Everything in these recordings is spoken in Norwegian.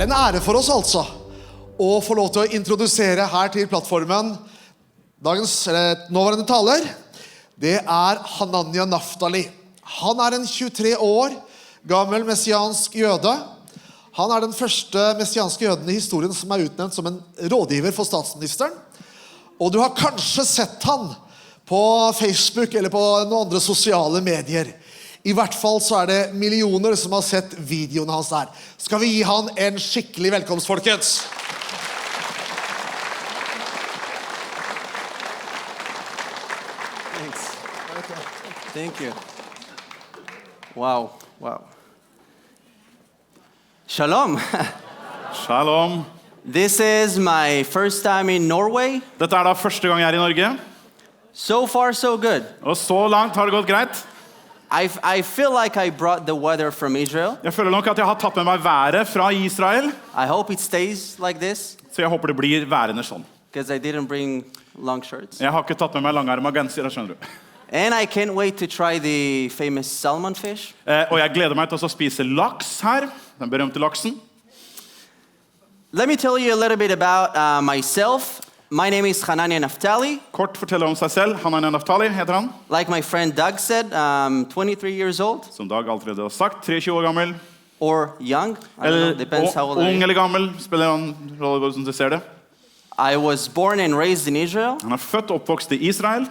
en ære for oss altså å få lov til å introdusere her til plattformen dagens nåværende taler. Det Hananya Naftali. Han en 23 år gammel messiansk jøde. Han den første messianske jøden i historien som utnevnt som en rådgiver for statsministeren. Og du har kanskje sett han på Facebook eller på noen andre sosiale medier. I hvert fall så det millioner som har sett videoen hans der. Skal vi gi han en skikkelig velkomst, folkens? Thanks. Thank you. Wow. Shalom. Shalom. This is my first time in Norway. Dette da første gang jeg I Norge. So far, so good. Og så langt har det gått greit. I feel like I brought the weather from Israel. Jeg føler nok at jeg har tatt med meg været fra Israel. I hope it stays like this. Så jeg håper det blir værende sånn. Because I didn't bring long shirts. Jeg har ikke tatt med meg langarmet genser, skjønner du. And I can't wait to try the famous salmon fish. Og jeg gleder meg til å spise laks her, den berømte laksen. Let me tell you a little bit about myself. My name is Hananya Naftali. Kort forteller om seg selv. Hananya Naftali heter han. Like my friend Doug said, 23 years old. Som Dag allerede har sagt, 23 år gammel. Or young. I don't know, depends how old I am. Ung eller gammel, spiller han rolle som du ser det. I was born and raised in Israel. Han født og oppvokst I Israel.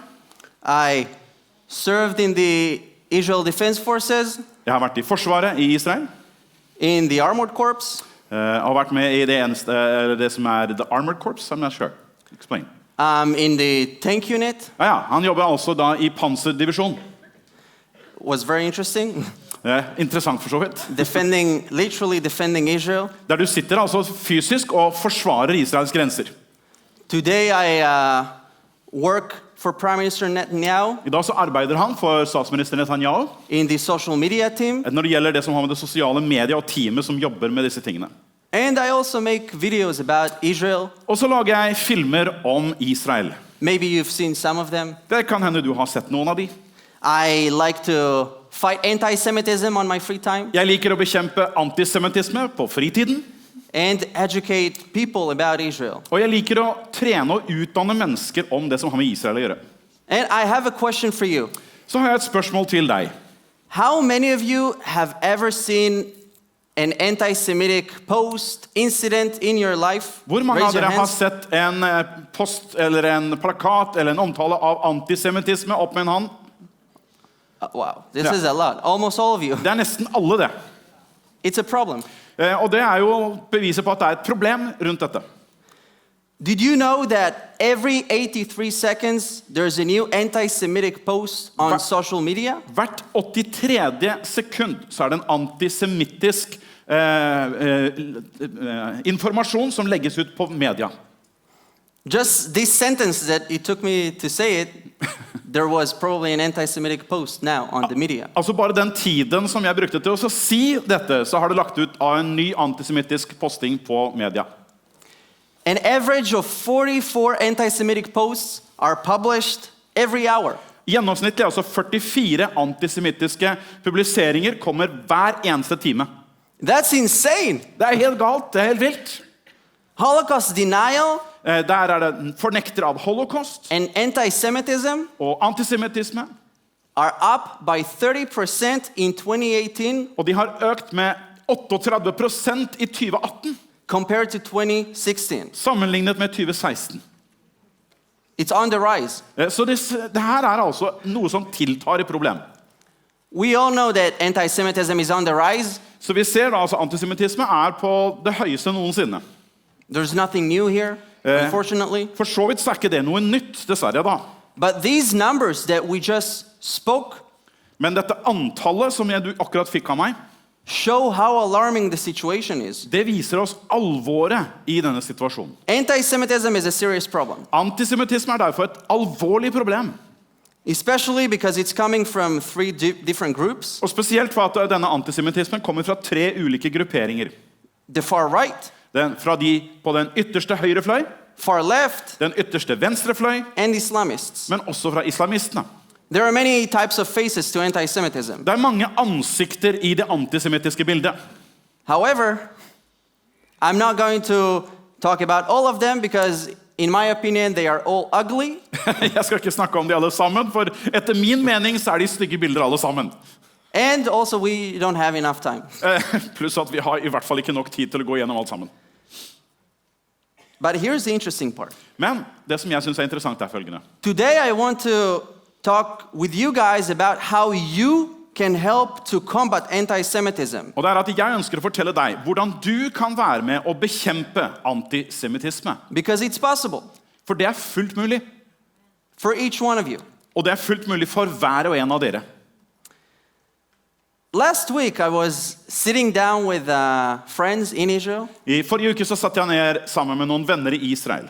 I served in the Israel Defense Forces. Jeg har vært I forsvaret I Israel. In the Armored Corps. Har vært med I det som The Armored Corps, I'm not sure. Explain. In the tank unit. Ja, han jobber altså da I panserdivisjon. Was very interesting. Interessant for så vidt. Literally defending Israel. Der du sitter altså fysisk og forsvarer Israels grenser. Today I work for Prime Minister Netanyahu. I dag så arbeider han for statsminister Netanyahu. In the social media team. Når det gjelder det som har med det sosiale media og teamet som jobber med disse tingene. And I also make videos about Israel. Og så lager jeg filmer om Israel. Maybe you've seen some of them. Det kan hende du har sett noen av de. I like to fight anti-Semitism on my free time. Jeg liker å bekjempe antisemitisme på fritiden. And educate people about Israel. Og jeg liker å trene og utdanne mennesker om det som har med Israel å gjøre. And I have a question for you. Så har jeg et spørsmål til deg. How many of you have ever seen an anti-Semitic post, incident in your life? Hvor mange av Raise your dere har hands. sett en post eller en plakat eller en omtale av antisemitisme opp med en hånd? Wow, this Yeah. is a lot. Almost all of you. Det nesten alle det. It's a problem. Og det jo beviset på at det et problem rundt dette. Did you know that every 83 seconds there's a new anti-Semitic post on social media? Hvert 83. sekund så det en antisemittisk informasjon som legges ut på media. Just this sentence that it took me to say it, there was probably an anti-Semitic post now on the media. Altså bare den tiden som jeg brukte til å si dette, så har det lagt ut av en ny antisemittisk posting på media. An average of 44 anti-Semitic posts are published every hour. Gjennomsnittlig altså 44 antisemittiske publiseringer kommer hver eneste time. That's insane. Det helt galt, det helt vilt. Holocaust denial. Der det fornekter av holocaust and anti-Semitism og antisemittisme. Are up by 30% in 2018. Og de har økt med 38% I 2018. Compared to 2016. Sammenlignet med 2016. It's on the rise. Så det her altså noe som tiltar I problem. We all know that anti-Semitism is on the rise. Så vi ser da altså antisemittisme på det høyeste noensinne. There's nothing new here, unfortunately. For så vidt så ikke det noe nytt, dessverre da. But these numbers that we just spoke, men dette antallet som du akkurat fikk av meg, show how alarming the situation is. Det viser oss alvoret I denne situasjonen. Anti-Semitism is a serious problem. Antisemittisme derfor et alvorlig problem. Especially because it's coming from three different groups. Og spesielt for at denne antisemittismen kommer fra 3 ulike grupperinger. The far right. Fra de på den ytterste høyre fløy, far left, den ytterste venstre fløy, and Islamists. Men også fra islamistene. There are many types of faces to anti-Semitism. Det mange ansikter I det antisemittiske bildet. However, I'm not going to talk about all of them because, in my opinion, they are all ugly. Jeg skal ikke snakke om de alle sammen, for etter min mening så de stygge bilder alle sammen. And also, we don't have enough time. Pluss at vi har i hvert fall ikke nok tid til å gå gjennom alt sammen. But here's the interesting part. Men det som jeg synes interessant følgende. Today, I want to talk with you guys about how you can help to combat anti-Semitism. Og det at jeg ønsker å fortelle deg hvordan du kan være med å bekjempe antisemittisme. Because it's possible For det fullt mulig. for each one of you. Og det fullt mulig for hver og en av dere. Last week, I was sitting down with friends in Israel. I forrige uke så satt jeg ned sammen med noen venner i Israel.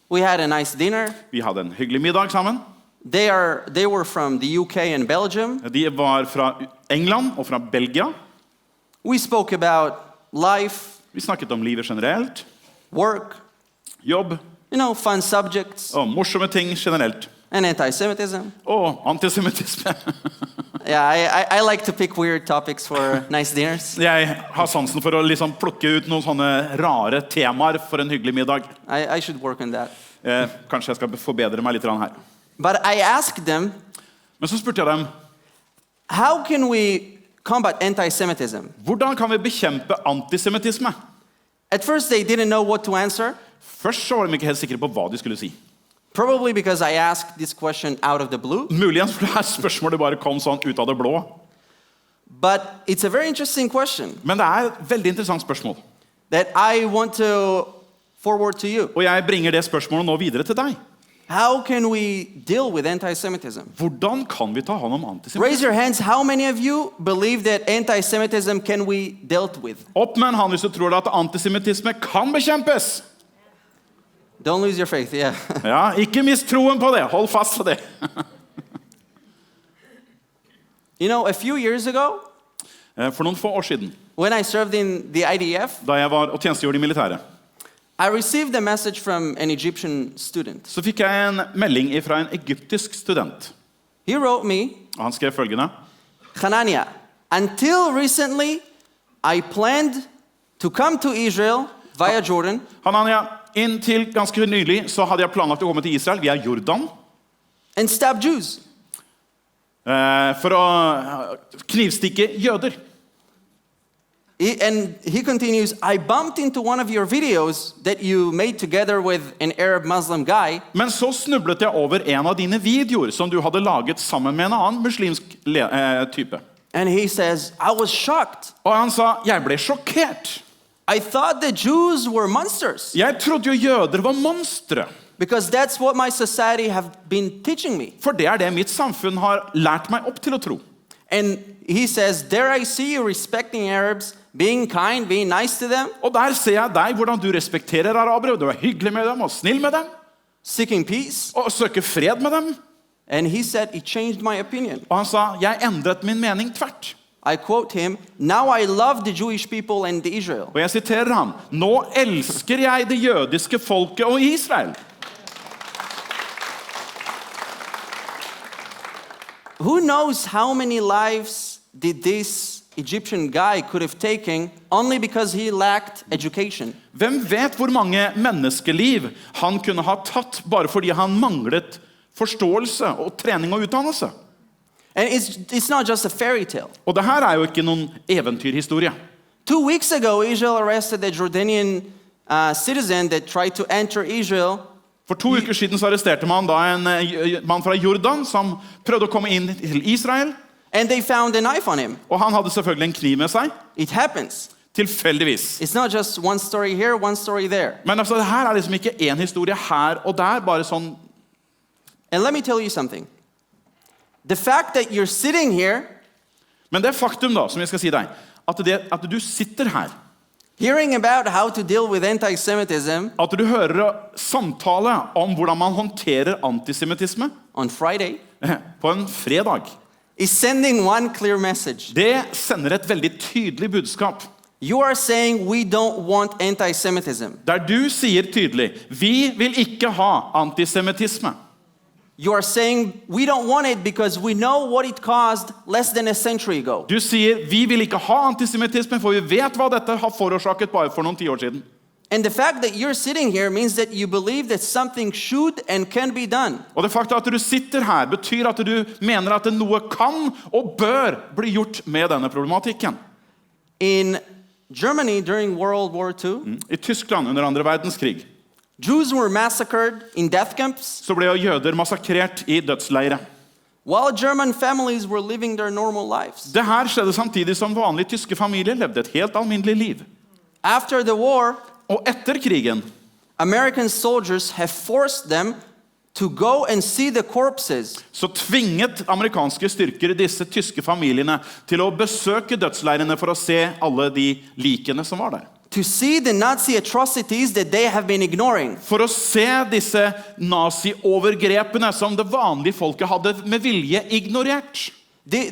We had a nice dinner. Vi hadde en hyggelig middag sammen. They were from the UK and Belgium. De var fra England og fra Belgia. We spoke about life, Vi snakket om livet generelt, work, jobb fun subjects, og morsomme ting generelt. and anti-Semitism. Og antisemittisme. Yeah, I like to pick weird topics for nice dinners. Jeg har sansen for å liksom plukke ut noen sånne rare temaer for en hyggelig middag. I should work on that. Kanskje jeg skal forbedre meg litt her. But I asked them, Men så spurte jeg dem, how can we combat anti-Semitism? hvordan kan vi bekjempe antisemittisme? At first, they didn't know what to answer, Først så var de ikke helt sikre på hva de skulle si. probably because I asked this question out of the blue. Muligens for det her spørsmålet bare kom sånn ut av det blå. But it's a very interesting question Men det et veldig interessant spørsmål. that I want to forward to you. Og jeg bringer det spørsmålet nå videre til deg. How can we deal with anti-Semitism? Hvordan kan vi ta hånd om Raise antisemittisme? your hands. How many of you believe that anti-Semitism can we dealt with? Opp med en hand hvis du tror at antisemittisme kan bekjempes. Don't lose your faith, yeah. Ja, ikke mist troen på det. Hold fast på det. A few years ago, For noen få år siden, when I served in the IDF, da jeg var og tjenestegjorde i militæret, I received a message from an Egyptian student. så fikk jeg en melding fra en egyptisk student. He wrote me, Ah, Han skrev følgende. Hananya, until recently, I planned to come to Israel via Jordan Hananya, inntil ganske nylig så hadde jeg planlagt å komme til Israel via Jordan and stab Jews. For å knivstikke jøder. And he continues, I bumped into one of your videos that you made together with an Arab Muslim guy, Men så snublet jeg over en av dine videoer som du hadde laget sammen med en annen muslimsk type. and he says, I was shocked. Og han sa, jeg ble sjokkert. I thought the Jews were monsters Jeg trodde jo jøder var monstre. because that's what my society have been teaching me. For det det mitt samfunn har lært meg opp til å tro. And he says, there I see you respecting Arabs, being kind, being nice to them, Og der ser jeg deg, hvordan du respekterer arabere, og du hyggelig med dem og snill med dem, seeking peace. og søker fred med dem. And he said, it changed my opinion. Og han sa, jeg endret min mening tvert. I quote him, now I love the Jewish people and Israel. Og jeg siterer ham, nå elsker jeg det jødiske folket og Israel. Who knows how many lives did this Egyptian guy could have taken only because he lacked education? Hvem vet hvor mange menneskeliv han kunne ha tatt bare fordi han manglet forståelse og trening og utdannelse? And it's not just a fairy tale. Og det her jo ikke noen eventyrhistorie. 2 weeks ago, Israel arrested a Jordanian citizen that tried to enter Israel. For 2 uker siden så arresterte man da en mann fra Jordan som prøvde å komme inn til Israel. And they found a knife on him. Og han hadde selvfølgelig en kniv med seg, It happens. tilfeldigvis. It's not just one story here, one story there. Men altså, det her liksom ikke en historie her og der, bare sånn. And let me tell you something. The fact that you're sitting here, Men det faktum da, som jeg skal si deg, at du sitter her, hearing about how to deal with anti-Semitism at du hører samtale om hvordan man håndterer antisemittisme on Friday, på en fredag, is sending one clear message. det sender et veldig tydelig budskap. You are saying we don't want anti-Semitism. Der du sier tydelig, vi vil ikke ha antisemittisme. You are saying we don't want it because we know what it caused less than a century ago. Du sier, vi vil ikke ha antisemittisme, for vi vet hva dette har forårsaket bare for noen 10 år siden. And the fact that you're sitting here means that you believe that something should and can be done. Og det faktum at du sitter her betyr at du mener at noe kan og bør bli gjort med denne problematikken. In Germany during World War II, I Tyskland under andre verdenskrig Jews were massacred in death camps, så ble jøder massakrert I dødsleire. while German families were living their normal lives. Det her skjedde samtidig som vanlige tyske familier levde et helt alminnelig liv. After the war, Og etter krigen American soldiers have forced them to go and see the corpses. så tvinget amerikanske styrker disse tyske familiene til å besøke dødsleirene for å se alle de likene som var der. To see the Nazi atrocities that they have been ignoring. For å se disse nazi-overgrepene som det vanlige folket hadde med vilje ignorert.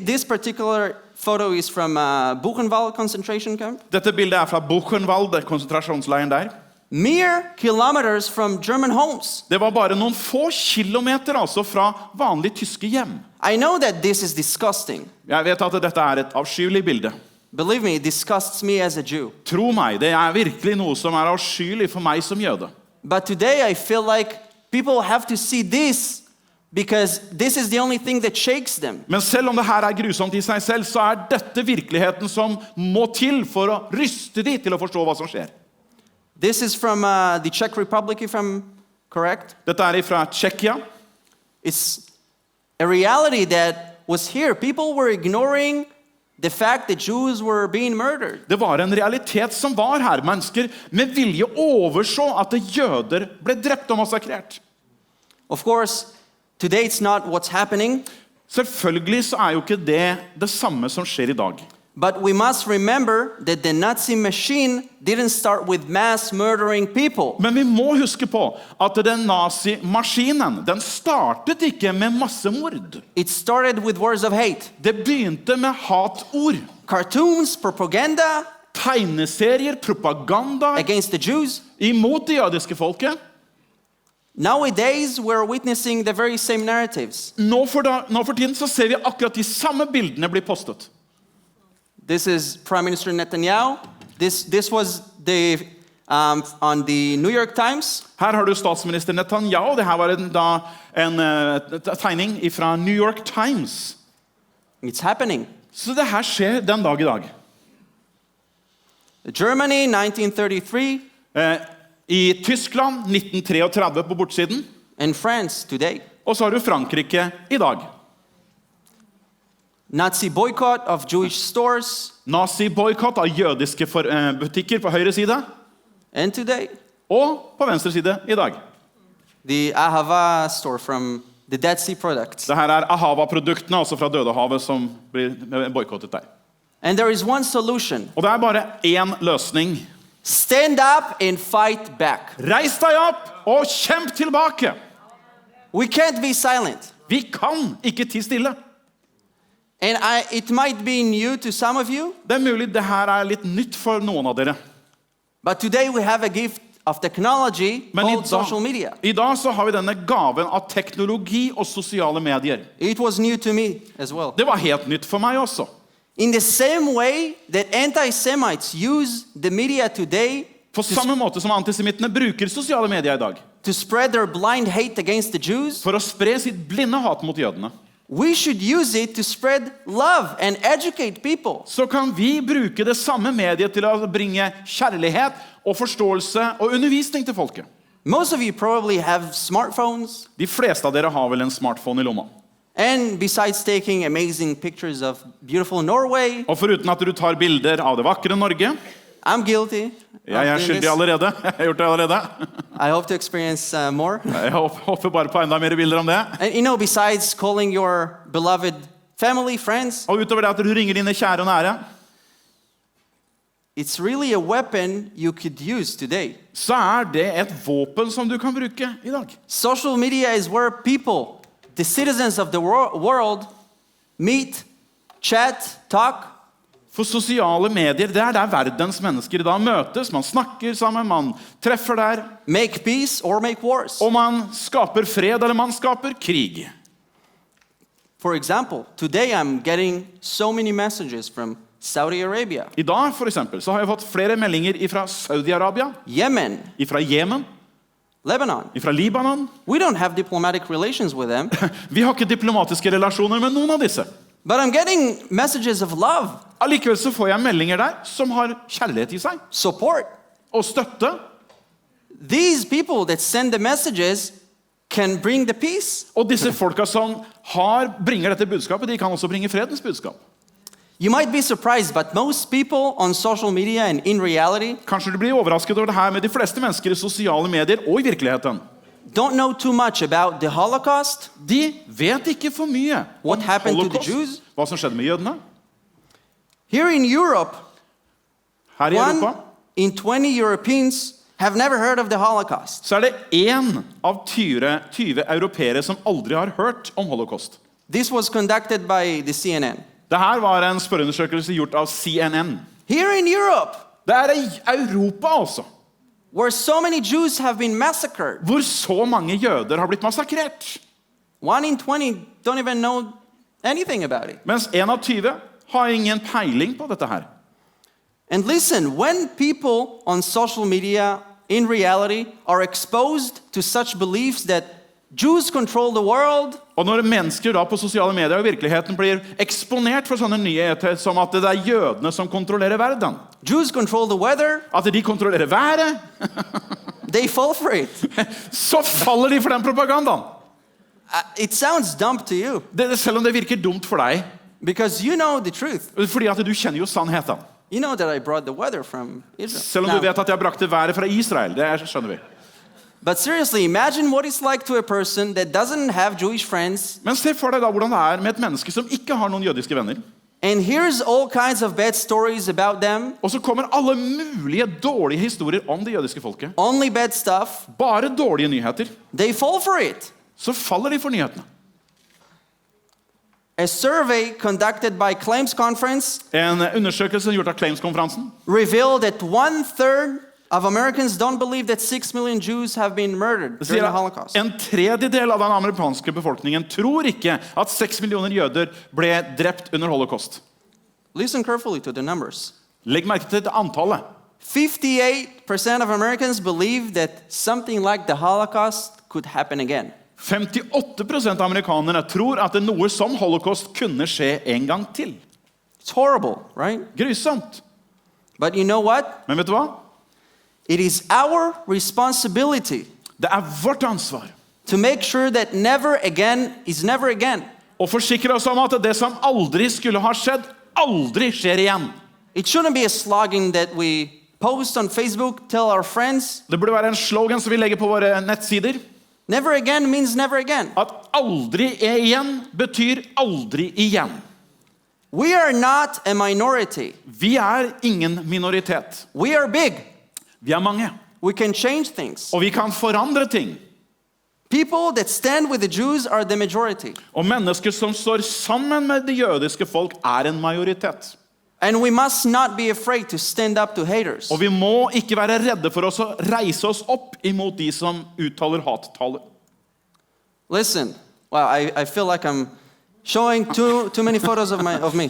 This particular photo is from Buchenwald concentration camp. Dette bildet fra Buchenwald, konsentrasjonsleiren der. Mere kilometers from German homes. Det var bare noen få kilometer altså fra vanlige tyske hjem. I know that this is disgusting. Jeg vet at dette et avskyelig bilde. Believe me, it disgusts me as a Jew. Tro meg, det virkelig noe som avskyelig for meg som jøde. But today I feel like people have to see this because this is the only thing that shakes them. Men selv om det her grusomt I seg selv, så dette virkeligheten som må til for å ryste de til å forstå hva som skjer. This is from the Czech Republic, if I'm correct. Dette fra Tsjekkia. It's a reality that was here. People were ignoring the fact that Jews were being murdered. Det var en realitet som var her. Mennesker med vilje overså at jøder ble drept og massakrert. Of course, today it's not what's happening. Selvfølgelig så jo ikke det samme som skjer I dag. But we must remember that the Nazi machine didn't start with mass murdering people. Men vi må huske på at den nazimaskinen, den startet ikke med massemord. It started with words of hate. Det begynte med hatord. Cartoons, propaganda Tegneserier, propaganda against the Jews. imot det jødiske folket. Nowadays, we're witnessing the very same narratives. Nå for tiden så ser vi akkurat de samme bildene bli postet. This is Prime Minister Netanyahu. This was on the New York Times. Her har du statsminister Netanyahu. Det her var en tegning fra New York Times. It's happening. Så det her skjer den dag I dag. Germany, 1933. I Tyskland, 1933 på bortsiden. And France, today. Og så har du Frankrike I dag. Nazi boycott of Jewish stores. Nazi-boykott av jødiske butikker på høyre side. And today. Og på venstre side I dag. The Ahava store from the Dead Sea products. Det her Ahava-produktene, altså fra Dødehavet, som blir boykottet der. And there is one solution. Og det bare en løsning. Stand up and fight back. Reis deg opp og kjemp tilbake. We can't be silent. Vi kan ikke tie stille. And it might be new to some of you. Det mulig det her litt nytt for noen av dere. But today we have a gift of technology Men called social media. I dag så har vi denne gaven av teknologi og sosiale medier. It was new to me as well. Det var helt nytt for meg også. In the same way that anti-Semites use the media today På samme måte som antisemittene bruker sosiale medier I dag. to spread their blind hate against the Jews, For å spre sitt blinde hat mot jødene. we should use it to spread love and educate people. Så kan vi bruke det samme mediet til å bringe kjærlighet og forståelse og undervisning til folket. Most of you probably have smartphones, De fleste av dere har vel en smartphone I lomma. and besides taking amazing pictures of beautiful Norway, Og foruten at du tar bilder av det vakre Norge, I'm guilty. jeg of doing skyldig this. allerede, jeg har gjort det allerede. I hope to experience more. Jeg håper bare på enda mer bilder om det. And you know, besides calling your beloved family, friends, Og utover det at du ringer dine kjære og nære, it's really a weapon you could use today. så det et våpen som du kan bruke I dag. Social media is where people, the citizens of the world, meet, chat, talk, For sosiale medier, det der verdens mennesker I dag møtes, man snakker sammen, man treffer der, make peace or make wars. og man skaper fred eller man skaper krig. For example, today I'm getting so many messages from Saudi Arabia, I dag for eksempel, så har jeg fått flere meldinger fra Saudi-Arabia, Yemen, fra Jemen, Lebanon. fra Libanon. We don't have diplomatic relations with them, Vi har ikke diplomatiske relasjoner med noen av disse. but I'm getting messages of love, Allikevel så får jeg meldinger der som har kjærlighet i seg, support. og støtte. These people that send the messages can bring the peace. Og disse folka som bringer dette budskapet, de kan også bringe fredens budskap. You might be surprised, but most people on social media and in reality Kanskje du blir overrasket over det her, med de fleste mennesker i sosiale medier og i virkeligheten. don't know too much about the Holocaust, De vet ikke for mye om what happened to the holocaust, Jews. hva som skjedde med jødene. Here in Europe, Her i one Europa in 20 Europeans have never heard of the Holocaust. så det 1 av 20 europeere som aldri har hørt om holocaust. This was conducted by the CNN. Dette var en spørreundersøkelse gjort av CNN. Here in Europe, Det i Europa altså, where so many Jews have been massacred, hvor så mange jøder har blitt massakrert. 1 in 20 don't even know anything about it. Mens 1 av 20 har ingen peiling på dette her. And listen, when people on social media in reality are exposed to such beliefs that Jews control the world, Og når mennesker da på sosiale medier og i virkeligheten blir eksponert for sånne nyheter som at det jødene som kontrollerer verden, Jews control the weather, at de kontrollerer været, they fall for it. så faller de for den propagandaen. It sounds dumb to you Selv om det virker dumt for deg, because you know the truth. fordi at du kjenner jo sannheten. You know that I brought the weather from Israel. Selv om Now, du vet at jeg brakte været fra Israel, det skjønner vi. but seriously, imagine what it's like to a person that doesn't have Jewish friends Men se for deg da hvordan det med et menneske som ikke har noen jødiske venner. and hears all kinds of bad stories about them, Og så kommer alle mulige dårlige historier om det jødiske folket. only bad stuff. Bare dårlige nyheter. They fall for it. Så faller de for nyhetene. A survey conducted by Claims Conference En undersøkelse gjort av Claims-konferansen revealed that 1/3 of Americans don't believe that 6 million Jews have been murdered during sier the at Holocaust. en tredjedel av den amerikanske befolkningen tror ikke at 6 millioner jøder ble drept under holocaust. Listen carefully to the numbers. Legg merke til antallet. 58% of Americans believe that something like the Holocaust could happen again. 58% av amerikanerne tror at det noe som holocaust kunne skje en gang til. It's horrible, right? Grusomt. But you know what? Men vet du hva? It is our responsibility Det vårt ansvar to make sure that never again is never again. å forsikre oss om at det som aldri skulle ha skjedd, aldri skjer igjen. It shouldn't be a slogan that we post on Facebook, tell our friends. Det burde være en slogan som vi legger på våre nettsider. Never again means never again. At aldri igjen betyr aldri igjen. We are not a minority. Vi ingen minoritet. We are big. Vi mange. We can change things. Og vi kan forandre ting. People that stand with the Jews are the majority. Og mennesker som står sammen med det jødiske folk en majoritet. And we must not be afraid to stand up to haters. Og vi må ikke være redde for oss å reise oss opp imot de som uttaler hattaler. Listen, wow, I feel like I'm showing too many photos of me.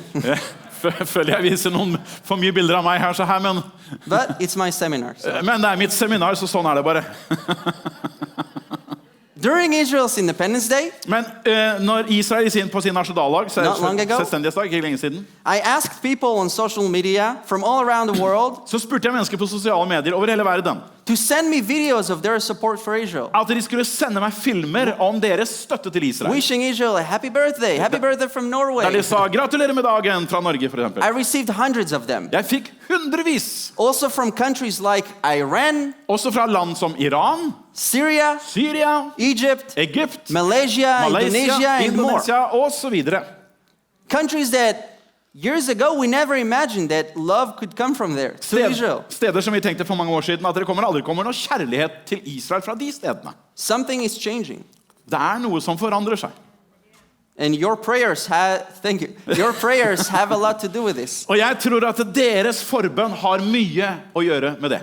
Jeg føler jeg viser noen for mye bilder av meg her, så her, But it's my seminar. So. men det mitt seminar, så sånn det bare. During Israel's Independence Day, Men når Israel på sin nasjonaldag, Not long ago. selvstendighetsdag, ikke lenge siden, I asked people on social media from all around the world så spurte jeg mennesker på sosiale medier over hele verden to send me videos of their support for Israel. at de skulle sende meg filmer om deres støtte til Israel. Wishing Israel a happy birthday. Happy birthday from Der Norway. de sa gratulerer med dagen fra Norge, for eksempel. I received hundreds of them. Jeg fikk hundrevis, Also from countries like Iran, også fra land som Iran, Syria, Syria, Egypt, Egypt, Malaysia, Indonesia, and more. Indonesia og så videre. Countries that years ago we never imagined that love could come from there to Israel. Steder som vi tenkte for mange år siden at det aldri kommer noe kjærlighet til Israel fra de stedene. Something is changing. Det noe som forandrer seg. And your prayers thank you. Your prayers have a lot to do with this. Og jeg tror at deres forbønn har mye å gjøre med det.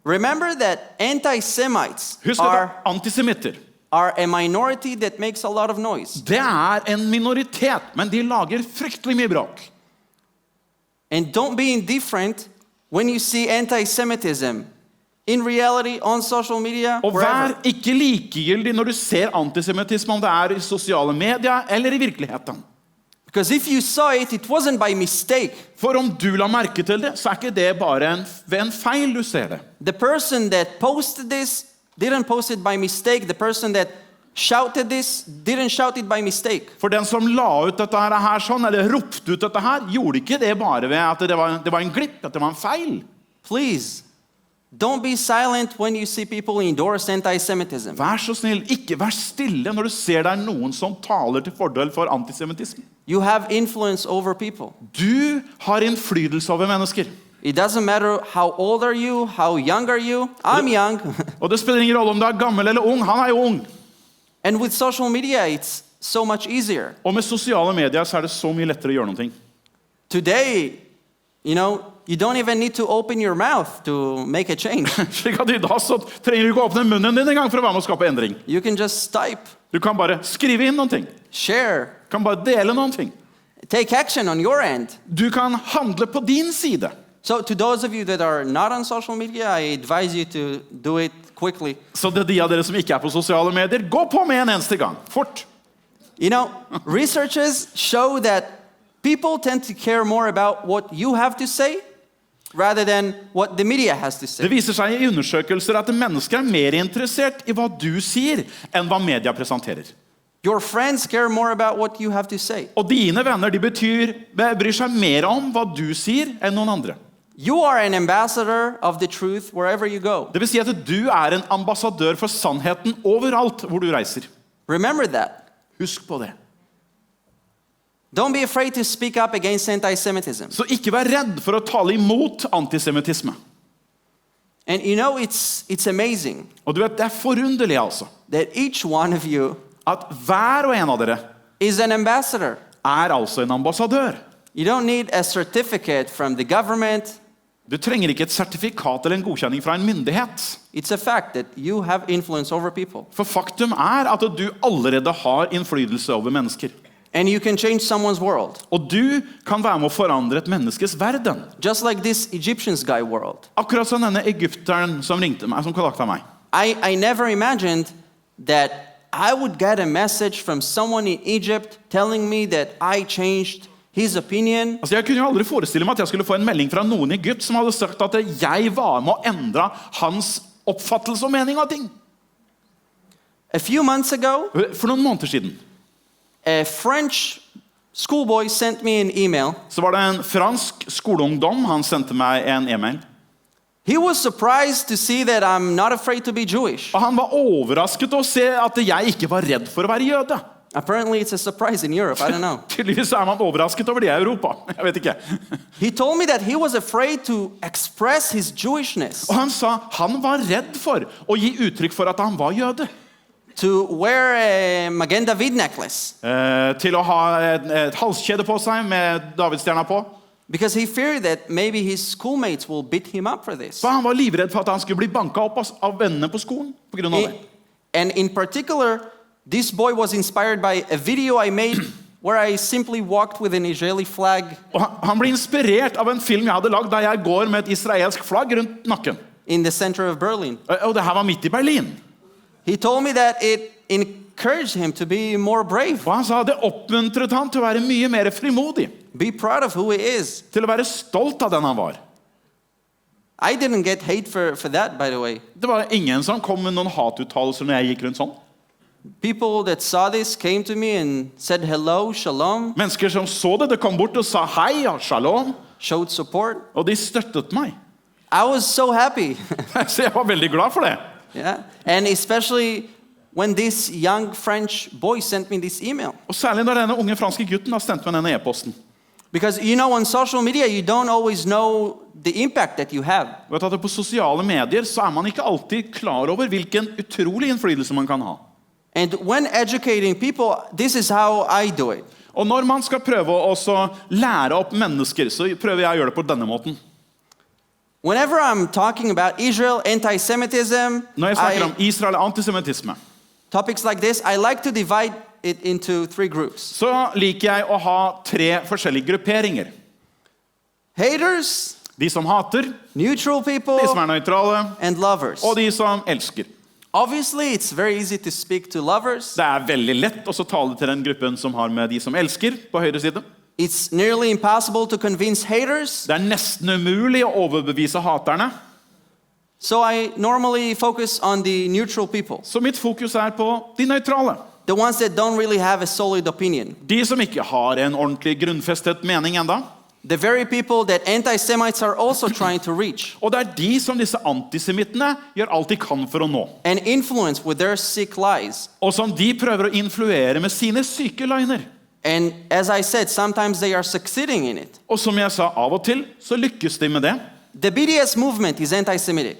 Remember that anti-Semites Husk are at antisemitter are a minority that makes a lot of noise. Det en minoritet, men de lager fryktelig mye bråk. And don't be indifferent when you see anti-Semitism in reality, on social media, Og vær wherever. ikke likegyldig når du ser antisemittisme, om det I sosiale medier eller I virkeligheten. Because if you saw it, it wasn't by mistake. For om du la merke til det, så ikke det bare ved en feil du ser det. The person that posted this didn't post it by mistake. The person that shouted this didn't shout it by mistake. For den som la ut dette her sånn, eller ropte ut dette her, gjorde ikke det bare ved at det var en glipp, at det var en feil. Please, don't be silent when you see people endorse anti-Semitism. Vær så snill, ikke vær stille når du ser det noen som taler til fordel for antisemittisme. You have influence over people. Du har innflytelse over mennesker. It doesn't matter how old are you, how young are you. I'm young. Og det spiller ingen rolle om du gammel eller ung, han jo ung. And with social media, it's so much easier. Og med sosiale medier så det så mye lettere å gjøre noe. Today, you don't even need to open your mouth to make a change. Slik at I dag så trenger du ikke åpne munnen din en gang for å være med å skape endring. You can just type, Du kan bare skrive inn noen ting. share, Du kan bare dele noen ting. take action on your end. Du kan handle på din side. So to those of you that are not on social media, I advise you to do it quickly. Så det de av dere som ikke på sosiale medier, gå på med en eneste gang. Fort. Researchers show that people tend to care more about what you have to say rather than what the media has to say. Det viser seg I undersøkelser at mennesker mer interessert I hva du sier enn hva media presenterer. Your friends care more about what you have to say. Og dine venner de bryr seg mer om hva du sier enn noen andre. You are an ambassador of the truth wherever you go. Det vil si at du en ambassadør for sannheten overalt hvor du reiser. Remember that. Husk på det. Don't be afraid to speak up against anti-Semitism. Så ikke vær redd for å tale imot antisemittisme. And it's amazing Og du vet, det forunderlig altså, that each one of you at hver og en av dere is an ambassador. altså en ambassadør. You don't need a certificate from the government. Du trenger ikke et sertifikat eller en godkjenning fra en myndighet. It's a fact that you have influence over people. For faktum at du allerede har innflytelse over mennesker. And you can change someone's world. Og du kan være med å forandre et menneskes verden. Just like this Egyptian's guy world. Akkurat som denne egypteren som ringte meg, som kontaktet meg. I never imagined that I would get a message from someone in Egypt telling me that I changed his opinion. Altså, jeg kunne jo aldri forestille meg at jeg skulle få en melding fra noen I Egypt som hadde sagt at jeg var med å endre hans oppfattelse og mening av ting. A few months ago, For noen måneder siden a French schoolboy sent me an email. så var det en fransk skoleungdom, han sendte meg en e-mail. He was surprised to see that I'm not afraid to be Jewish. Og han var overrasket å se at jeg ikke var redd for å være jøde. Apparently it's a surprise in Europe, I don't know. Tydeligvis man overrasket over det I Europa. Jeg vet ikke. He told me that he was afraid to express his Jewishness, Og han sa han var redd for å gi uttrykk for at han var jøde. to wear a Magen David necklace, Til å ha et halskjede på seg med Davidstjerna på. because he feared that maybe his schoolmates will beat him up for this. For han var livredd for at han skulle bli banket opp av vennene på skolen på grunn av det. And in particular, this boy was inspired by a video I made where I simply walked with an Israeli flag Og han ble inspirert av en film jeg hadde lagd der jeg går med et israelsk flagg rundt nakken. in the center of Berlin. Og det her var midt I Berlin. He told me that it encouraged him to be more brave, Og han sa det oppmuntret han til å være mye mer frimodig. be proud of who he is. Til å være stolt av den han var. I didn't get hate for that, by the way. Det var ingen som kom med noen hatuttalelser når jeg gikk rundt sånn. People that saw this came to me and said hello, shalom, Mennesker som så det kom bort og sa hei og shalom. showed support. Og de støttet meg. I was so happy. Så jeg var veldig glad for det. Yeah. And especially when this young French boy sent me this email. Og særlig når denne unge franske gutten har sendt meg denne e-posten. Because on social media, you don't always know the impact that you have. Vet at på sosiale medier så man ikke alltid klar over hvilken utrolig innflytelse man kan ha. And when educating people, this is how I do it. Og når man skal prøve å også lære opp mennesker, så prøver jeg å gjøre det på denne måten. Whenever I'm talking about Israel, anti-Semitism, Når jeg snakker om Israel og antisemittisme, topics like this, I like to divide it into 3 groups. Så liker jeg å ha 3 forskjellige grupperinger. Haters, De som hater, neutral people, de som nøytrale, and lovers. og de som elsker. Obviously, it's very easy to speak to lovers. Det veldig lett å så tale til den gruppen som har med de som elsker på høyre side. It's nearly impossible to convince haters. Det nesten umulig å overbevise haterne. So I normally focus on the neutral people, Så mitt fokus på de nøytrale. the ones that don't really have a solid opinion. De som ikke har en ordentlig grunnfestet mening enda. The very people that anti-Semites are also trying to reach Og det de som disse antisemittene gjør alt de kan for å nå. and influence with their sick lies. Og som de prøver å influere med sine syke løgner. And as I said, sometimes they are succeeding in it. Og som jeg sa, av og til så lykkes de med det. The BDS movement is anti-Semitic.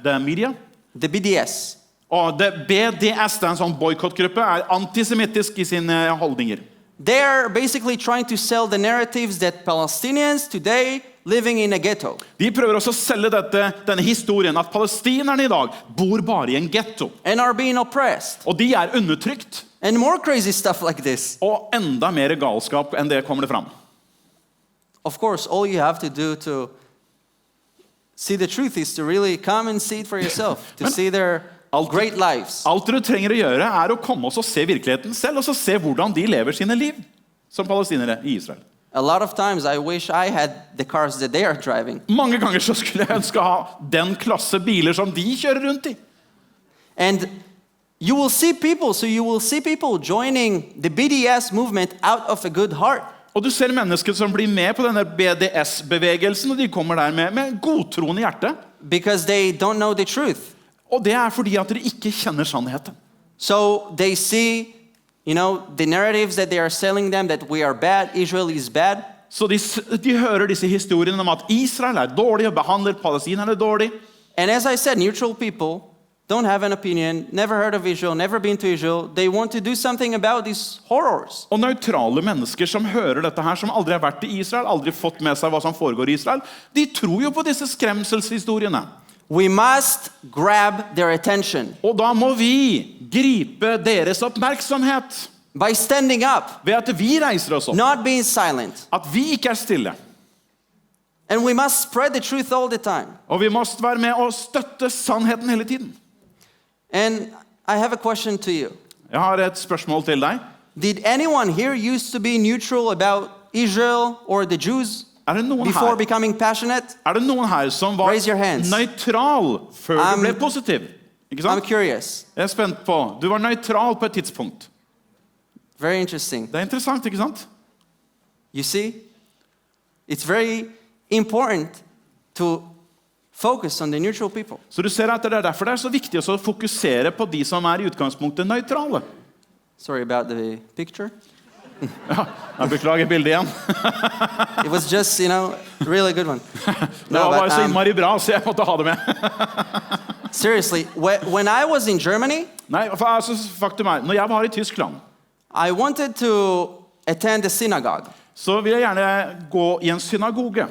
Det media. The BDS. Og det BDS, det en sånn boykottgruppe, antisemittisk i sine holdninger. They're basically trying to sell the narratives that Palestinians today living in a ghetto. De prøver også å selge denne historien, at palestinerne i dag bor bare i en ghetto. And are being oppressed. Og de undertrykt. And more crazy stuff like this. Og enda mer galskap enn det kommer det fram. Of course, all you have to do to see the truth is to really come and see it for yourself. To see their great lives. Alt du trenger å gjøre å komme og se virkeligheten selv, og så se hvordan de lever sine liv som palestinere i Israel. A lot of times I wish I had the cars that they are driving. Mange ganger så skulle jeg ønske å ha den klasse biler som de kjører rundt i. And you will see people joining the BDS movement out of a good heart. Og du ser mennesker som blir med på denne BDS-bevegelsen, og de kommer der med godtroende hjerte. Because they don't know the truth. Og det fordi at de ikke kjenner sannheten. So they see, the narratives that they are selling them that we are bad, Israel is bad. Så de hører disse historiene om at Israel dårlig og behandler palestinerne dårlig. And as I said, neutral people don't have an opinion, never heard of Israel, never been to Israel. They want to do something about these horrors. Og nøytrale mennesker som hører dette her, som aldri har vært i Israel, aldri fått med seg hva som foregår i Israel, de tror jo på disse skremselshistoriene. We must grab their attention Og da må vi gripe deres oppmerksomhet by standing up, ved at vi reiser oss opp, not being silent. at vi ikke stille. And we must spread the truth all the time. Og vi må være med og støtte sannheten hele tiden. And I have a question to you. Jeg har et spørsmål til deg. Did anyone here used to be neutral about Israel or the Jews Det noen before her, becoming passionate? det noen her som var Raise your hands. nøytral før du ble positiv? Ikke I'm sant? curious. Jeg spent på. Du var nøytral på et tidspunkt. Very interesting. Det interessant, ikke sant? You see, it's very important to focus on the neutral people. Så du ser at det derfor det så viktig å fokusere på de som i utgangspunktet nøytrale. Sorry about the picture. Ja, jeg beklager bildet igjen. It was just, really good one. Det var bare så innmari bra, så jeg måtte ha det med. Seriously, when I was in Germany, Nei, for altså, faktum når jeg var i Tyskland, I wanted to attend a synagogue. så vil jeg gjerne gå i en synagoge.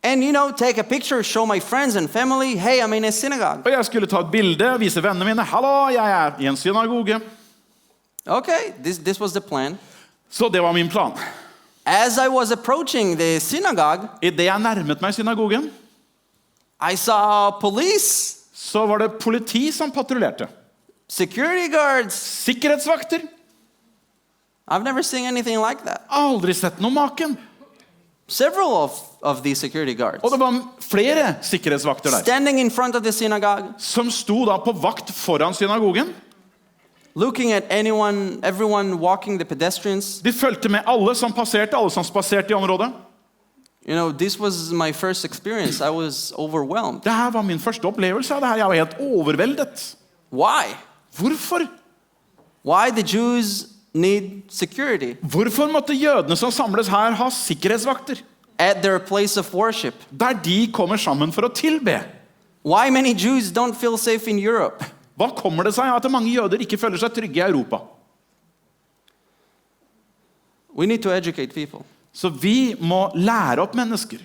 And, take a picture, show my friends and family, hey, I'm in a synagogue. Og jeg skulle ta et bilde og vise vennene mine, hallo, jeg i en synagoge. Okay, this was the plan. Så det var min plan. As I was approaching the synagogue, I det jeg nærmet meg synagogen, I saw police, så var det politi som patruljerte. security guards. Sikkerhetsvakter. I've never seen anything like that. Aldri sett noe maken. Several of these security guards Og det var flere sikkerhetsvakter der, standing in front of the synagogue, som sto da på vakt foran synagogen. looking at everyone walking, the pedestrians. De fulgte med alle som spaserte i området. This was my first experience. I was overwhelmed. Det her var min første opplevelse av det her. Jeg var helt overveldet. Why? Hvorfor? Why the Jews need security Hvorfor måtte jødene som samles her ha sikkerhetsvakter? at their place of worship? Der de kommer sammen for å tilbe. Why many Jews don't feel safe in Europe? Hva kommer det seg at mange jøder ikke føler seg trygge i Europa? We need to educate people. Så vi må lære opp mennesker.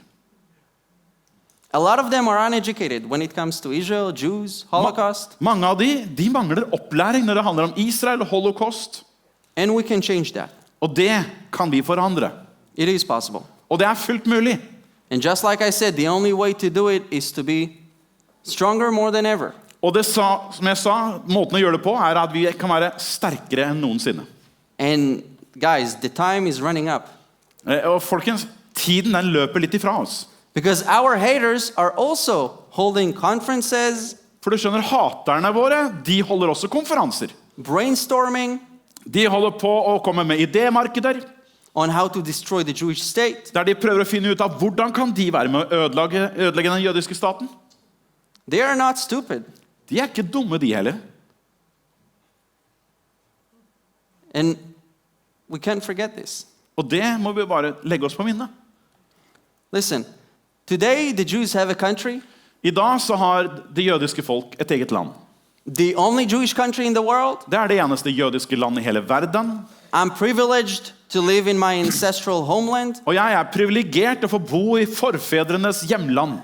A lot of them are uneducated when it comes to Israel, Jews, Holocaust, Mange av de mangler opplæring når det handler om Israel og holocaust. and we can change that. Og det kan vi forandre. It is possible. Og det er fullt mulig. And just like I said, the only way to do it is to be stronger more than ever. Og det som jeg sa, måten å gjøre det på er at vi kan være sterkere enn noensinne. And guys, the time is running up. Og folkens, tiden den løper litt ifra oss. Because our haters are also holding conferences, For du skjønner, haterne våre, de holder også konferanser. brainstorming De holder på å komme med idémarkeder, on how to destroy the Jewish state. der de prøver å finne ut av hvordan kan de være med å ødelegge den jødiske staten. They are not stupid. De er ikke dumme, de heller. And we can't forget this. Og det må vi bare legge oss på minne. Listen, today the Jews have a country, I dag så har det jødiske folk et eget land. the only Jewish country in the world. Det er det eneste jødiske land i hele verden. I'm privileged to live in my ancestral homeland. Og jeg er privilegert til å få bo i forfedrenes hjemland.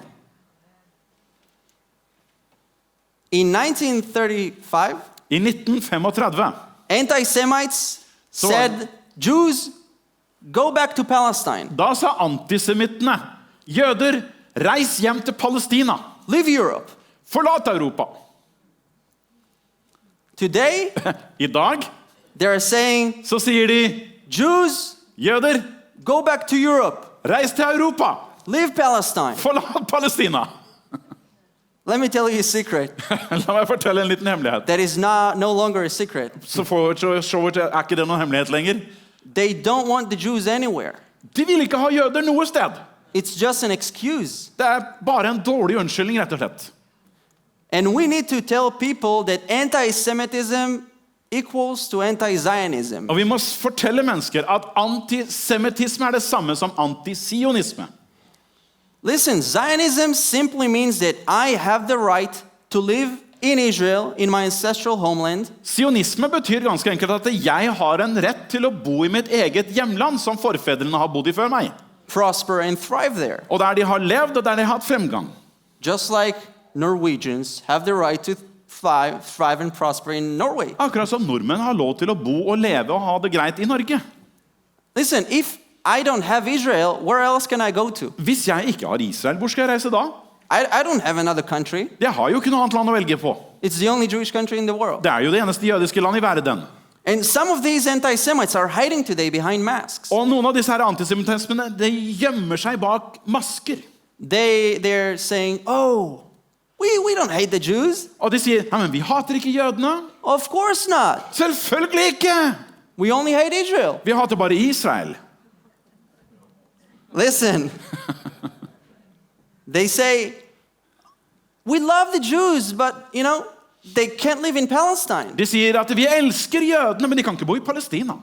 In 1935, I 1935 anti-Semites said, Jews, go back to Palestine. da sa antisemittene, jøder, reis hjem til Palestina. Leave Europe. Forlat Europa. Today, I dag they are saying, så sier de, Jews, jøder, go back to Europe. reis til Europa. Leave Palestine. Forlat Palestina. Let me tell you a secret. La meg fortelle en liten hemmelighet. That is no longer a secret. Så er ikke det noen hemmelighet lenger. They don't want the Jews anywhere. De vil ikke ha jøder noe sted. It's just an excuse. Det er bare en dårlig unnskyldning, rett og slett. And we need to tell people that anti-Semitism equals to anti-Zionism. Og vi må fortelle mennesker at antisemittisme er det samme som antisionisme. Listen, Zionism simply means that I have the right to live in Israel, in my ancestral homeland, Sionisme betyr ganske enkelt at jeg har en rett til å bo i mitt eget hjemland som forfedrene har bodd i før meg. prosper and thrive there. Og der de har levd, og der de har hatt fremgang. Just like Norwegians have the right to thrive and prosper in Norway. Akkurat som nordmenn har lov til å bo og leve og ha det greit i Norge. Listen, if I don't have Israel, where else can I go to? Hvis jeg ikke har Israel, hvor skal jeg reise da? I don't have another country. Jeg har jo ikke noe annet land å velge på. It's the only Jewish country in the world. Det er jo det eneste jødiske land i verden. And some of these anti-Semites are hiding today behind masks. Og noen av disse her antisemitismene, de gjemmer seg bak masker. They're saying, oh, we don't hate the Jews. Og de sier, nei, men vi hater ikke jødene. Of course not. Selvfølgelig ikke! We only hate Israel. Vi hater bare Israel. Listen. They say, we love the Jews, but, they can't live in Palestine. De sier at vi elsker jødene, men de kan ikke bo i Palestina.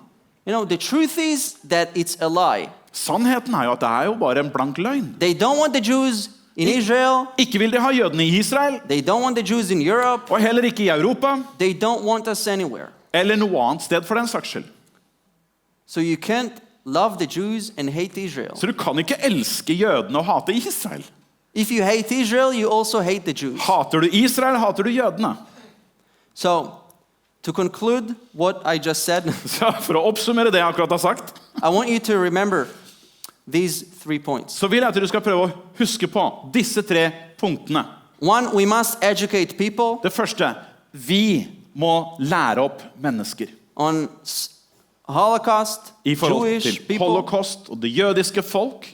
The truth is that it's a lie. Sannheten er jo at det er jo bare en blank løgn. They don't want the Jews in Israel. Ikke vil de ha jødene i Israel, They don't want the Jews in Europe. og heller ikke i Europa, They don't want us anywhere. eller noe annet sted for den saks skyld. So you can't love the Jews and hate Israel. Så du kan ikke elske jødene og hate Israel. If you hate Israel, you also hate the Jews. Hater du Israel, hater du jødene. So, to conclude what I just said, Så for å oppsummere det jeg akkurat har sagt, I want you to remember these 3 points. så vil jeg at du skal prøve å huske på disse 3 punktene. One, we must educate people Det første, vi må lære opp mennesker. on Holocaust, I forhold Jewish til people. holocaust og det jødiske folk.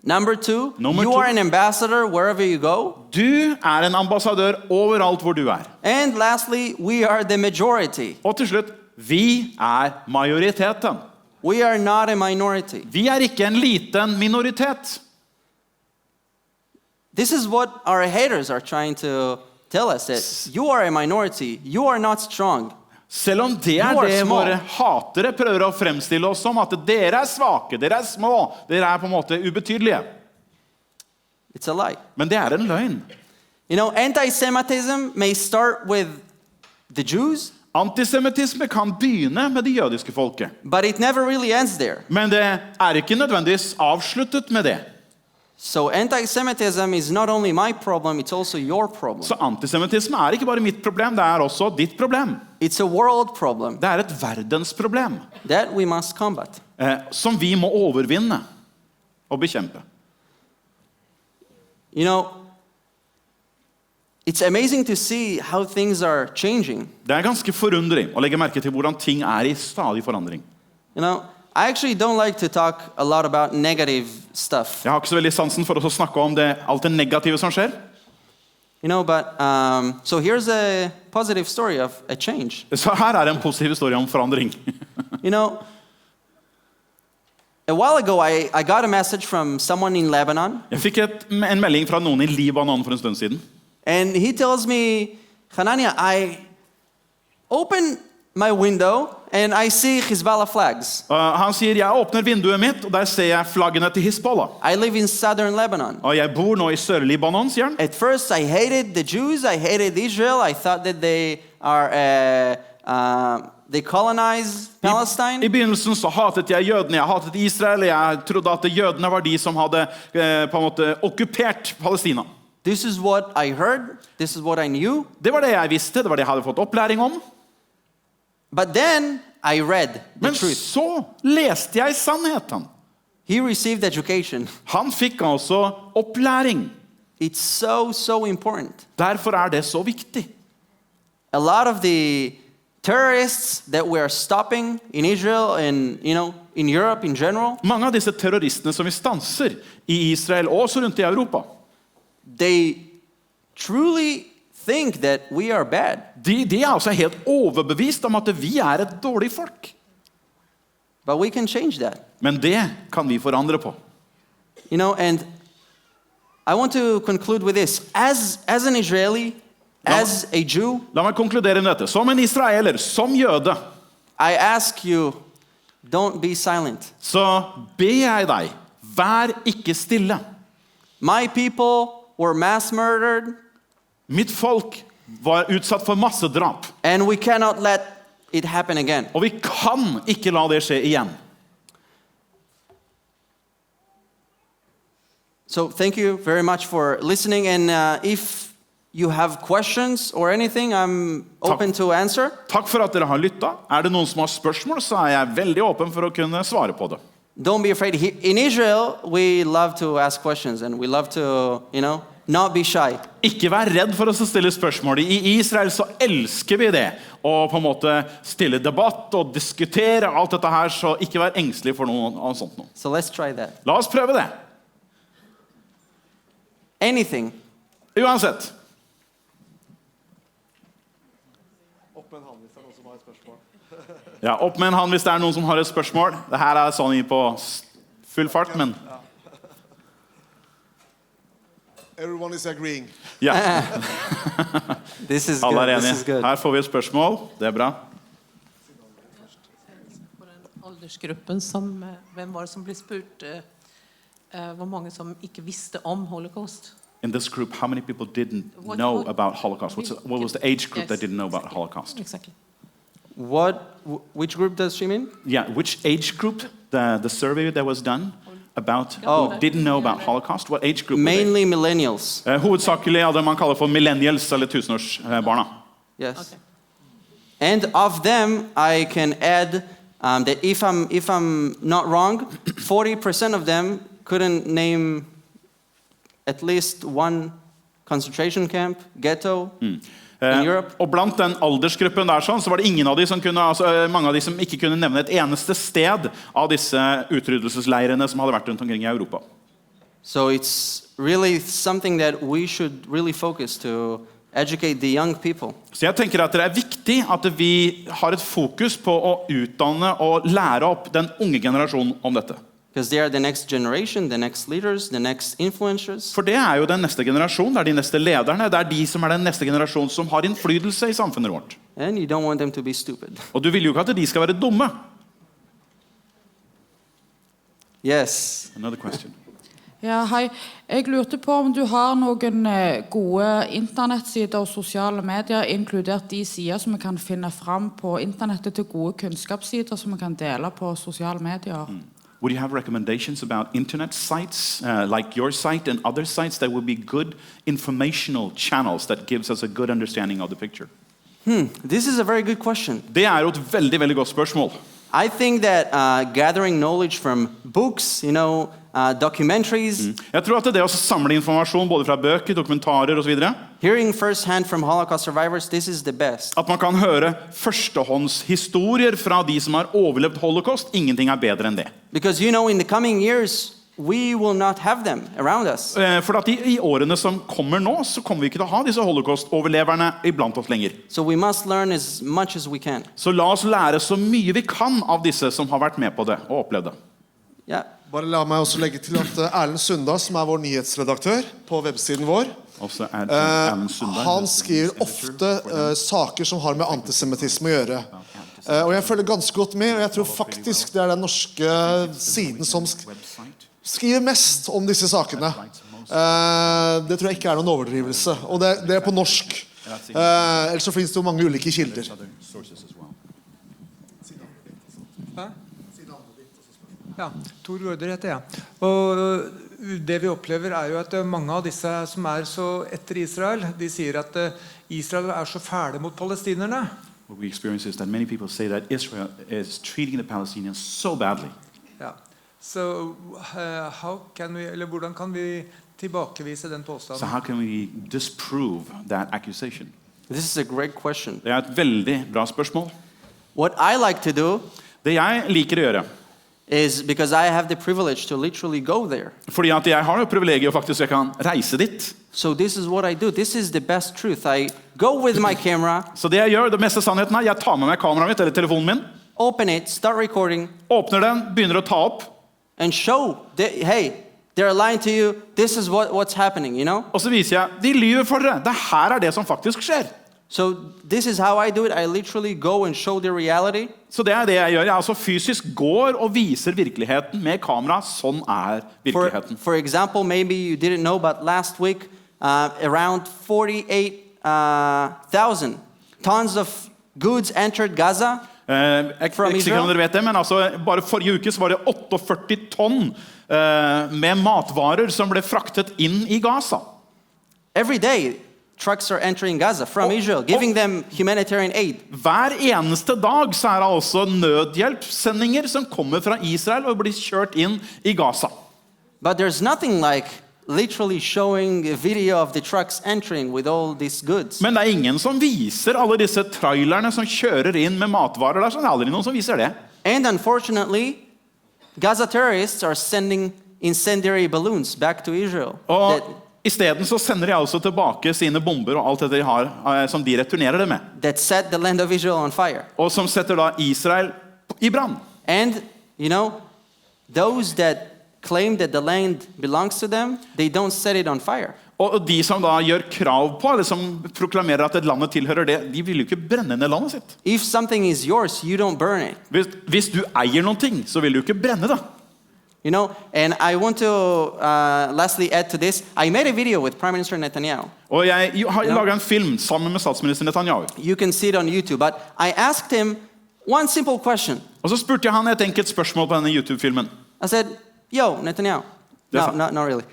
Number 2, Number you 2. are an ambassador wherever you go. Du er en ambassadør overalt hvor du er. And lastly, we are the majority. Og til slutt, vi er majoriteten. We are not a minority. Vi er ikke en liten minoritet. This is what our haters are trying to tell us, that you are a minority, you are not strong. Selv om det er You are det small. våre hatere prøver å fremstille oss som, at dere er svake, dere er små, dere er på en måte ubetydelige. It's a lie. Men det er en løgn. Anti-Semitism may start with the Jews, Antisemittisme kan begynne med det jødiske folket. but it never really ends there. Men det er ikke nødvendigvis avsluttet med det. So anti-Semitism is not only my problem, it's also your problem. Så antisemittisme er ikke bare mitt problem, det er også ditt problem. It's a world problem Det er et verdensproblem that we must combat. som vi må overvinne og bekjempe. You know, it's amazing to see how things are changing. Det er ganske forundring å legge merke til hvordan ting er i stadig forandring. You know, I actually don't like to talk a lot about negative stuff. Jeg har ikke så veldig sansen for å snakke om alt det negative som skjer. You know, but so here's a positive story of a change. Så her er en positiv historie om forandring. You know, a while ago I got a message from someone in Lebanon, Jeg fikk en melding fra noen i Libanon for en stund siden. and he tells me, Hananya, I open my window and I see Hezbollah flags. Han sier, jeg åpner vinduet mitt, og der ser jeg flaggene til Hezbollah. I live in southern Lebanon. Og jeg bor nå i Sør-Libanon, sier han. At first I hated the Jews, I hated Israel, I thought that they colonize Palestine. I begynnelsen så hatet jeg jødene, jeg hatet Israel, jeg trodde at jødene var de som hadde på en måte okkupert Palestina. This is what I heard, this is what I knew. Det var det jeg visste, det var det jeg hadde fått opplæring om. But then I read the Men truth. så leste jeg sannheten. He received education. Han fikk altså opplæring. It's so important. Derfor er det så viktig. A lot of the terrorists that we are stopping in Israel and, you know, in Europe in general, Mange av disse terroristene som vi stanser i Israel og også rundt i Europa, they truly think that we are bad. de er altså helt overbevist om at vi er et dårlig folk. But we can change that. Men det kan vi forandre på. You know, and I want to conclude with this. As an Israeli, as a Jew, La meg konkludere med dette. Som en israeler, som jøde, I ask you, don't be silent. så ber jeg deg, vær ikke stille. My people were mass murdered, Mitt folk var utsatt for massedrap, and we cannot let it happen again. og vi kan ikke la det skje igjen. So thank you very much for listening, and if you have questions or anything, I'm open to answer. Takk for at dere har lyttet. Er det noen som har spørsmål, så er jeg veldig åpen for å kunne svare på det. Don't be afraid. In Israel, we love to ask questions, and we love to, you know, not be shy. Ikke vær redd for å stille spørsmål. I Israel så elsker vi det. Å på en måte stille debatt og diskutere alt dette her, så ikke vær engstelig for noe sånt nå. So let's try that. La oss prøve det. Anything. Uansett. Opp med en hand hvis det er noen som har et spørsmål. Ja, opp med en hand hvis det er noen som har et spørsmål. Det her er sånn på full fart, men... Everyone is agreeing. Ja, This is alle good. er This is enige. good. Her får vi et spørsmål. Det er bra. På den aldersgruppen hvem var det som ble spurt hvor mange som ikke visste om holocaust? In this group, how many people didn't know about Holocaust? What was the age group that didn't know about Holocaust? Exactly. Which group does she mean? Yeah, which age group? The survey that was done about who didn't know about Holocaust? What age group? Mainly millennials. Hovedsakelig av det man kaller for millennials, eller tusenårsbarna. Yes. Okay. And of them, I can add that if I'm not wrong, 40% of them couldn't name at least one concentration camp, ghetto in Europe. Og blant den aldersgruppen der sånn, så var det ingen av de som kunne, mange av de som ikke kunne nevne et eneste sted av disse utryddelsesleirene som hadde vært rundt omkring i Europa. So it's really something that we should really focus to educate the young people. Så jeg tenker at det er viktig at vi har et fokus på å utdanne og lære opp den unge generasjonen om dette. Because they are the next generation, the next leaders, the next influencers. For det er jo den neste generasjon, det er de neste lederne, det er de som er den neste generasjon som har innflytelse i samfunnet vårt. And you don't want them to be stupid. Og du vil jo ikke at de skal være dumme. Yes. Another question. Ja, hei. Jeg lurte på om du har noen gode internettsider og sosiale medier, inkludert de sider som vi kan finne fram på internettet til gode kunnskapssider som vi kan dele på sosiale medier. would you have recommendations about internet sites like your site and other sites that would be good informational channels that gives us a good understanding of the picture? This is a very good question. Det jo et veldig, veldig godt spørsmål. I think that gathering knowledge from books, documentaries, Jeg tror at det å samle informasjon både fra bøker, dokumentarer og så videre, hearing firsthand from Holocaust survivors, this is the best. at man kan høre førstehåndshistorier fra de som har overlevd holocaust, ingenting bedre enn det. Because in the coming years, we will not have them around us. For at i årene som kommer nå, så kommer vi ikke til å ha disse holocaust-overleverne iblant oss lenger. So we must learn as much as we can. Så la oss lære så mye vi kan av disse som har vært med på det og opplevd det. Yeah. Bare la meg også legge til at Erlend Sunda, som vår nyhetsredaktør på websiden vår, Også Erlend Sunda. han skriver ofte saker som har med antisemitisme å gjøre. Og jeg følger ganske godt med, og jeg tror faktisk det den norske siden som skriver mest om disse sakene. Det tror jeg ikke noen overdrivelse, og det på norsk. Ellers så finnes det jo mange ulike kilder. Ja, Tor Gaarder heter jeg. Og det vi opplever jo at mange av disse som så etter Israel, de sier at Israel så fæle mot palestinerne. What we experience is that many people say that Israel is treating the Palestinians so badly. Ja. Så hvordan kan vi tilbakevise den So påstanden? how can we disprove that accusation? This is a great question. Det et veldig bra spørsmål. What I like to do Det jeg liker å gjøre, is because I have the privilege to literally go there. fordi at jeg har jo privilegiet og faktisk jeg kan reise dit. So this is what I do. This is the best truth. I go with my camera, Så det jeg gjør, det meste sannheten jeg tar med meg kameraet mitt eller telefonen min, open it, start recording, åpner den, begynner å ta opp, and show that, hey, they're lying to you. This is what's happening, og så viser jeg, de lyver for dere. Det her det som faktisk skjer. So this is how I do it. I literally go and show the reality. Så det det jeg gjør. Jeg altså fysisk går og viser virkeligheten med kamera. Sånn virkeligheten. For example, maybe you didn't know, but last week, around 48,000 tons of goods entered Gaza. Jeg ikke sikker om dere vet det, men altså, bare forrige uke så var det 48 tonn med matvarer som ble fraktet inn i Gaza. Every day, trucks are entering Gaza from Israel, giving them humanitarian aid. Hver eneste dag så det altså nødhjelpssendinger som kommer fra Israel og blir kjørt inn i Gaza. But there's nothing like literally showing a video of the trucks entering with all these goods. Men det ingen som viser alle disse trailerne som kjører inn med matvarer der, så det aldri noen som viser det. And unfortunately, Gaza terrorists are sending incendiary balloons back to Israel. Og i stedet så sender de altså tilbake sine bomber og alt det de har, som de returnerer det med. That set the land of Israel on fire. Og som setter da Israel i brann. And, those that claim that the land belongs to them, they don't set it on fire. Og de som da gjør krav på, eller som proklamerer at et landet tilhører det, de vil jo ikke brenne ned landet sitt. If something is yours, you don't burn it. Hvis du eier noen ting, så vil du ikke brenne det. And I want to lastly add to this. I made a video with Prime Minister Netanyahu. Og jeg har laget en film sammen med statsminister Netanyahu. You can see it on YouTube, but I asked him one simple question. Og så spurte jeg han et enkelt spørsmål på denne YouTube-filmen. I said, yo, Netanyahu. No, not really.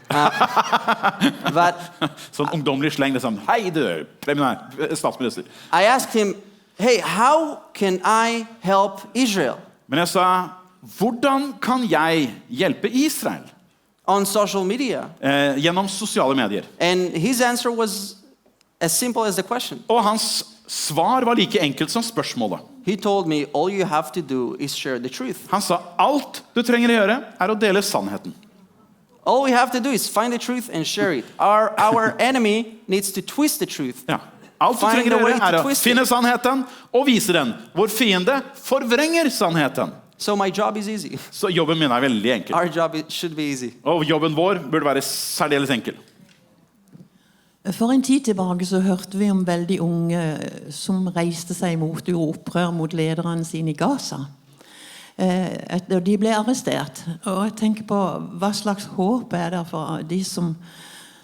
But Sånn ungdomlig sleng, det sånn, hei du, statsminister. I asked him, hey, how can I help Israel? Men jeg sa, hvordan kan jeg hjelpe Israel? On social media. Gjennom sosiale medier. And his answer was as simple as the question. Og hans svar var like enkelt som spørsmålet. He told me, all you have to do is share the truth. Han sa, alt du trenger å gjøre å dele sannheten. All we have to do is find the truth and share it. Our enemy needs to twist the truth. Ja. Alt du trenger å gjøre å finne sannheten og vise den. Vår fiende forvrenger sannheten. So my job is easy. Så jobben min veldig enkel. Our job should be easy. Og jobben vår burde være særdeles enkel. For en tid tilbake så hørte vi om veldig unge som reiste seg imot og opprør mot lederne sine i Gaza. De ble arrestert. Og jeg tenker på hva slags håp det for de som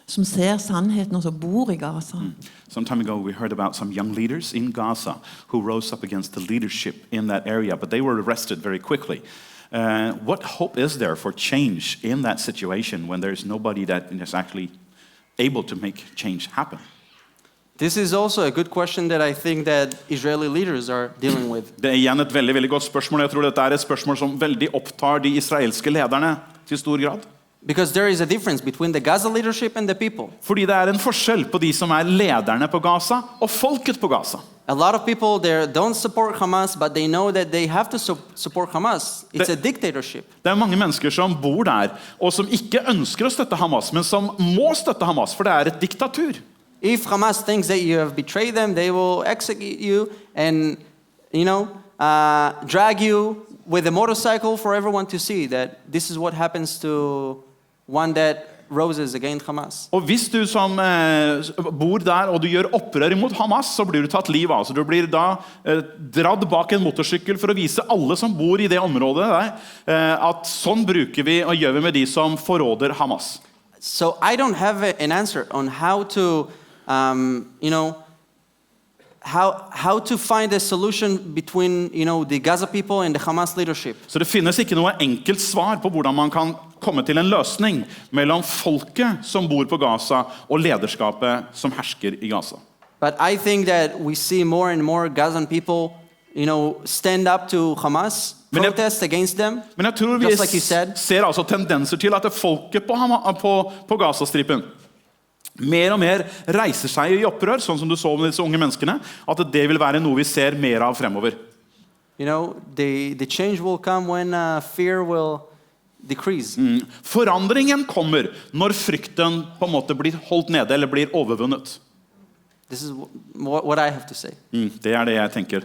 ser sannheten og som bor i Gaza. Some time ago we heard about some young leaders in Gaza who rose up against the leadership in that area, but they were arrested very quickly. What hope is there for change in that situation when there's nobody that is actually able to make change happen? This is also a good question that I think that Israeli leaders are dealing with. Det igjen et veldig, veldig godt spørsmål. Jeg tror dette et spørsmål som veldig opptar de israelske lederne til stor grad. Because there is a difference between the Gaza leadership and the people. Fordi det en forskjell på de som lederne på Gaza og folket på Gaza. A lot of people there don't support Hamas, but they know that they have to support Hamas. It's a dictatorship. Det mange mennesker som bor der, og som ikke ønsker å støtte Hamas, men som må støtte Hamas, for det et diktatur. If Hamas thinks that you have betrayed them, they will execute you and, drag you with a motorcycle for everyone to see that this is what happens to one that roses against Hamas. Og hvis du som bor der og du gjør opprør imot Hamas, så blir du tatt liv av. Så du blir da dradd bak en motorsykkel for å vise alle som bor i det området der, at sånn bruker vi og gjør vi med de som forråder Hamas. So I don't have an answer on how to, how to find a solution between, the Gaza people and the Hamas leadership. Så det finnes ikke noe enkelt svar på hvordan man kan komme til en løsning mellom folket som bor på Gaza og lederskapet som hersker i Gaza. But I think that we see more and more Gazan people, stand up to Hamas, protest against them, Men jeg tror vi just like you said. ser altså tendenser til at det folket på Gazastripen mer og mer reiser seg i opprør, sånn som du så med disse unge menneskene, at det vil være noe vi ser mer av fremover. The change will come when fear will decrease. Forandringen kommer når frykten på en måte blir holdt nede eller blir overvunnet. This is what I have to say. Det det jeg tenker.